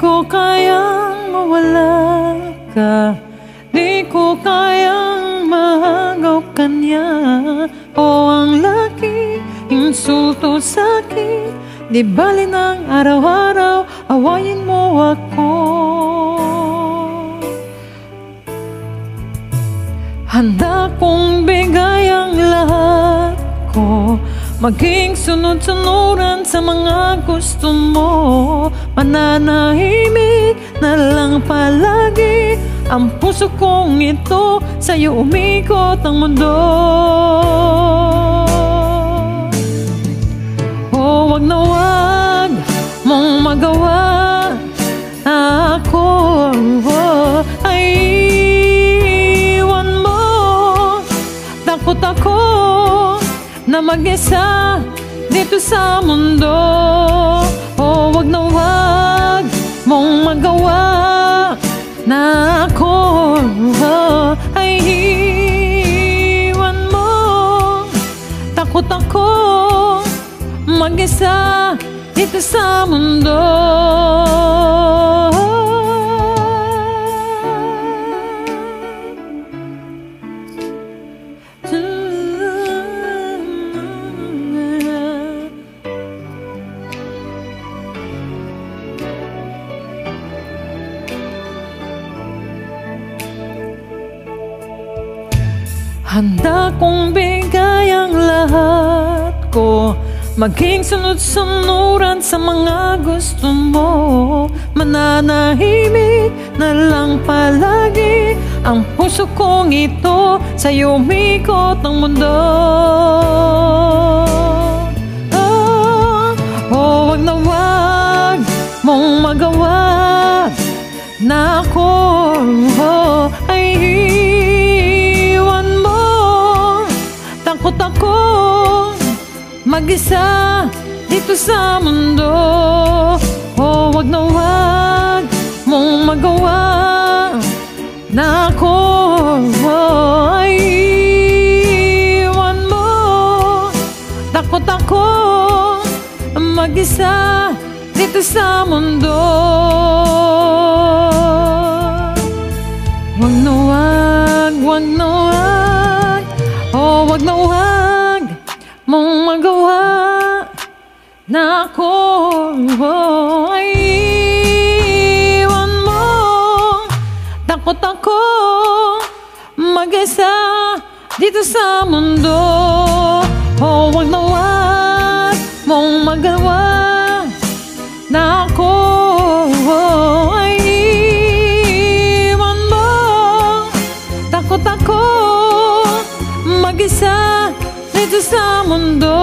ko kayang mawala ka, di ko kayang mahagaw kanya. O ang laki, insulto sa'kin, di bali ng araw-araw, awayin mo ako. Handa kong bigay ang lahat ko, maging sunod-sunuran sa mga gusto mo. Mananahimik na lang palagi ang puso kong ito, sa'yo umikot ang mundo. Oh, wag na wag mong magawa ako, ay iwan mo. Takot ako na mag-isa dito sa mundo. Oh, wag na wag mong magawa na ako, ay iwan mo. Takot ako mag-isa dito sa mundo. Handa kong bigay ang lahat ko, maging sunod-sunuran sa mga gusto mo. Mananahimik na lang palagi ang puso kong ito, sa'yo umikot ang mundo. Oh, wag na wag mong magawa na ako, ay iwan mo. Takot ako mag-isa dito sa mundo. Oh, wag na wag mong magawa na ako, ay iwan mo. Takot ako mag-isa dito sa mundo. Wag na wag, wag na wag, oh, wag na wag mong magawa na ako, ay iwan mo. Takot ako mag-isa dito sa mundo. Oh, wag na wag mong magawa na ako, ay iwan mo. Takot ako mag-isa dito sa mundo.